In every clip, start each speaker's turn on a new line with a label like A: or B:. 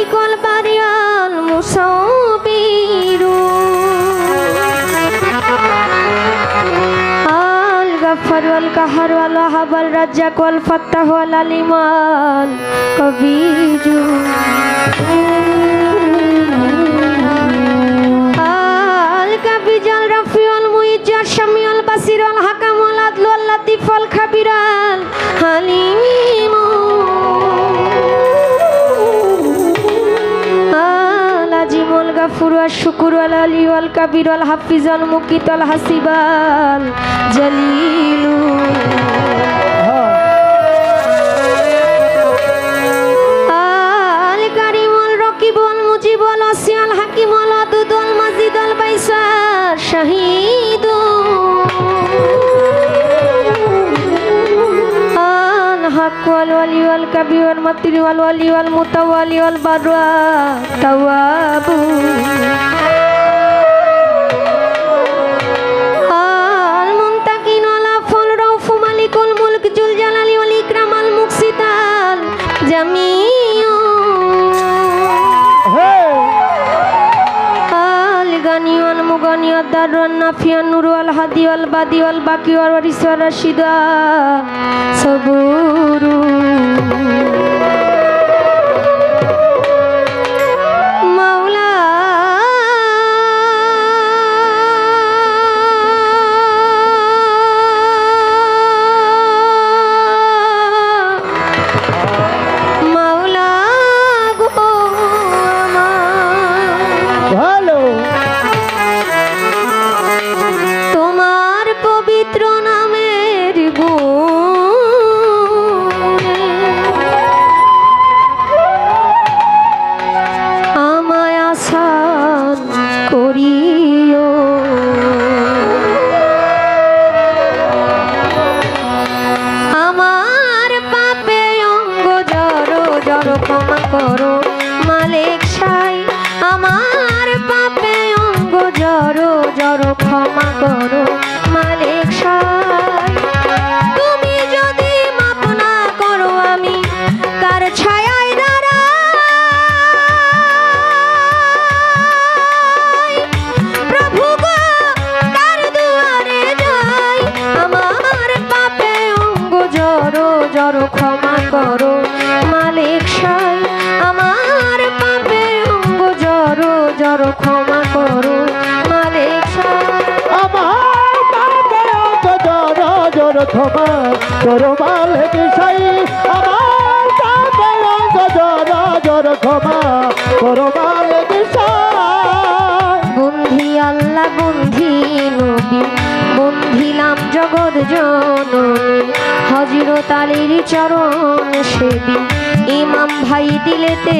A: المالك البارئ المصور الغفار والقهار والوهاب والرزاق والفتاح والعليم الخبير الكبير الرفيع المعز السميع البصير الحكم العدل اللطيف الخبير الحليم العظيم الغفور والشكور والعلي والكبير والحفيظ المقيت الحسيب الجليل الكريم الرقيب والمجيب والواسع الحكيم الودود المجيد البائس الشهيد الحق والولي والكبير والمطير والولي والمتولي والبر والتواب المنتقم والعفو الرؤوف مالك الملك ذو الجلال والإكرام المقسط الجميع الغني والمغني الضار والنافع النور والهادي والبادي والباقي والوارث والرشيد الصبور করো মালিক সাই আমার পাপে অঙ্গ জড়ো জড়ো ক্ষমা করো মালিক সাই তুমি যদি মাপ না করো আমি কার ছায়ায় দাঁড়াই প্রভু গো কার দুয়ারে যাই আমার পাপে অঙ্গ জড়ো জড়ো ক্ষমা করো মালিক সাই আমার পাপে অঙ্গ জড়ো জড়ো ক্ষমা করো মালিক সাই
B: আমার পাপে অঙ্গ জড়ো জড়ো ক্ষমা করো মালিক সাই আমার পাপে অঙ্গ জড়ো জড়ো ক্ষমা করো মালিক সাই
A: বন্ধি আল্লাহ বন্ধি নবী বন্ধিলাম জগৎ জননী হযরত আলীর চরণ সেবী ইমাম ভাই দিলেতে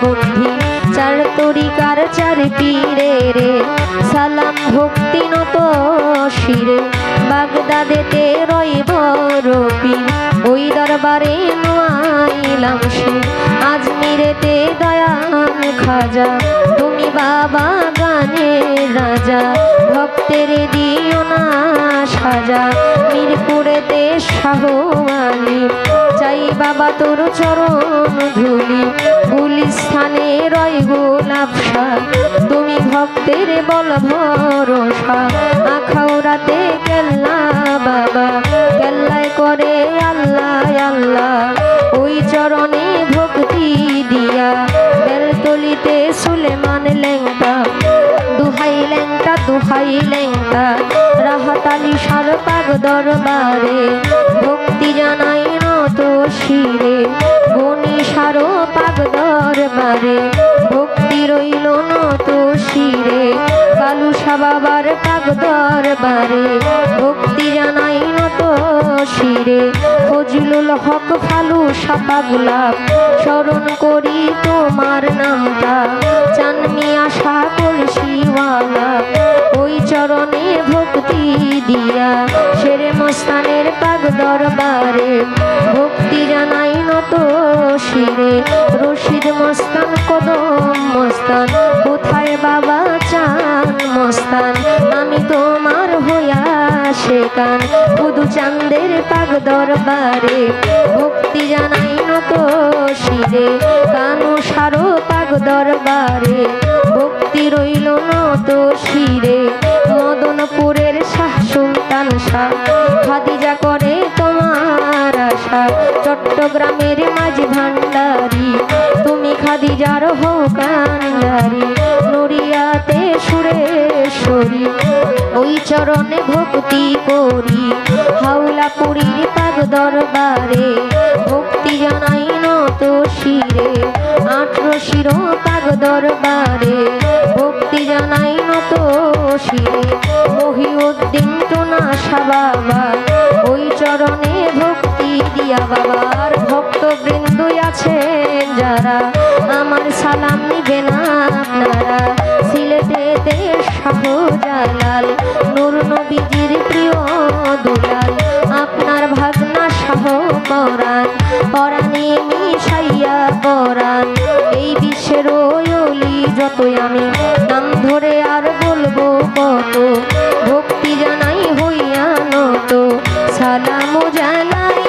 A: বন্ধি চার তরিকার চার পীরে রে সালাম ভক্তি নত শিরে বাগদাদেতে রইব রবি ওই দরবারে নোয়াইলাম সে আজমিরেতে দয়াল খাজা তুমি বাবা গানের রাজা ভক্তের দিও না সাজা মিরপুরেতে শাহ আলী চাই বাবা তোর চরণ ধুলি গুলিস্থানে রয় গোলাপ শাহ তুমি ভক্তের বল ভরসা আখাউরাতে কেল্লা বাবা কেল্লায় করে আল্লাহ আল্লাহ ওই চরণে ভক্তি দিয়া বেলতলিতে সুলেমান লেংটা দুহাই লেংটা রাহাত আলী সার পাগ দরবারে ভক্তি জানাই নত শিরে গণি সারো পাগ দরবারে ভক্তি রইল নত শিরে কালুসা বাবার পাগ দরবারে ভক্তি জানাই নত শিরে ফজলুল হক ফালুসা পাগলা স্মরণ করি তোমার নামটা চানমি আশা কলসিওয়ালা ওই চরণে ভক্তি দিয়া শেরে মস্তানের পাগ দরবারে ভক্তি জানাই নত শিরে রশিদ মস্তান কদম মস্তান কোথায় বাবা চান মস্তান আমি তোমার হইয়া সে কান শুধু চাঁদের পাগ দরবারে ভক্তি জানাই নত শিরে কানু সারো পাগ দরবারে ভক্তি রইল নত শিরে মদনপুরের শাহ সুলতান শাহ খাদিজা করে তোমার আশা চট্টগ্রামের মাঝ ভান্ডারি তুমি খাদিজার হও কান্ডারি নড়িয়াতে সুরেশ্বরী ওই চরণে ভক্তি করি হাওলাপুরীর পাগ দরবারে ভক্তি জানাই নত শিরে 18 শিরো পাগ দরবারে ভক্তি জানাই নত শিরে মহিউদ্দিন টোনা শাহ বাবা ওই চরণে ভক্তি দিয়া বাবার ভক্তবৃন্দ আছেন যারা আমার সালাম নিবেন আপনারা সিলেটেতে শাহজালাল নূর নবীজির প্রিয় দুলাল আপনার ভাগনা শাহ পরাণ পরাণে মিশাইয়া পরাণ এই বিশ্বের ওলি যতই আমি নাম ধরে আর বলবো কত ভক্তি জানাই হইয়া নত সালাম জানাই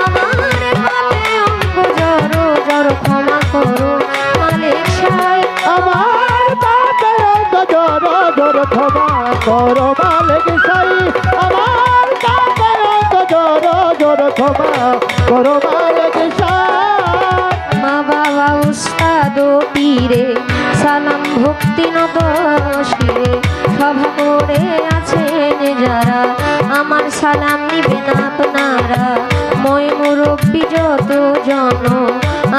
A: আমার পাপে অঙ্গ জড় জড় ক্ষমা করো মালিক সাহেব
B: আমার পাপে অঙ্গ জড় জড় ক্ষমা করো মালিক সাই আমার পাপে অঙ্গ জড় জড় ক্ষমা করো মালিক সাই
A: মা বাবা উস্তাদ ও পীরে সালাম ভক্তি নত শিরে সভা করে আছেন যারা আমার সালাম নিবেন আপনারা মই মুরব্বী যত জন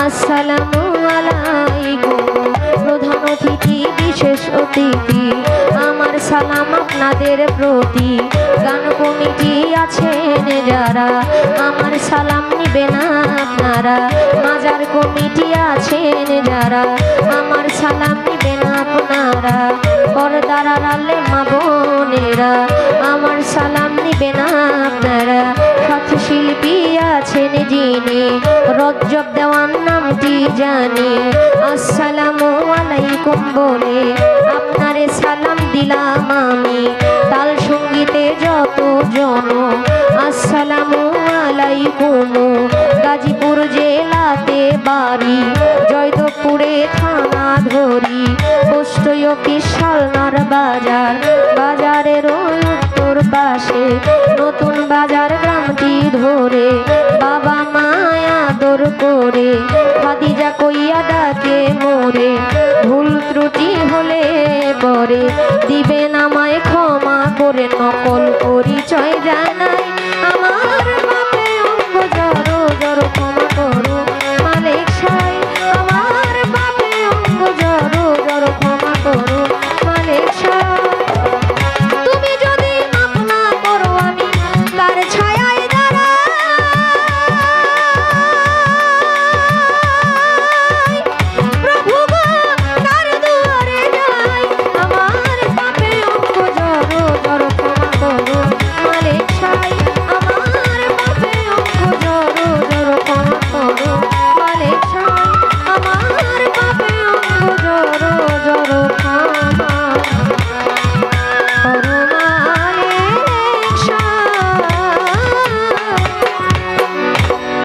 A: আসসালামু আলাইকুম প্রধান অতিথি বিশেষ অতিথি আমার সালাম আপনাদের প্রতি গান কমিটি আছেন যারা আমার সালাম নিবেন আপনারা মাজার কমিটি আছেন যারা আমার সালাম নিবেন আপনারা পর্দার আড়ালে মা বোনেরা আমার সালাম নিবেন আপনারা সাথী শিল্পী আছেন যিনি রজ্জব দেওয়ান নামটি জানি আসসালামু আলাইকুম বলে আপনারে সালাম দিলাম আমি তাল সঙ্গীতে যত জন আসসালামু আলাইকুম গাজীপুর জেলাতে বাড়ি জয়দেবপুরে থানা ধরি পোস্ট অফিস শালনার বাজার বাজারের উত্তর পাশে নতুন বাজার গ্রামটি ধরে বাবা মায়া আদর করে খাদিজা কইয়া ডাকে মোরে ভুল ত্রুটি হলে পরে দিবেন আমায় ক্ষমা করে নকল পরিচয় জানাই আমার বাপে অঙ্গ জড় জড় ক্ষমা করো মালিক সাই আমার বাপে অঙ্গ জড় জড় ক্ষমা করো মালিক সাই তুমি যদি মাপ না করো আমি তার ছায়ায় দাঁড়াই প্রভু গো তার দুয়ারে যাই আমার পাপে অঙ্গ জড় জড় ক্ষমা করো মালিক সাই আমার পাপে অঙ্গ জড় জড় ক্ষমা করো মালিক সাই আমার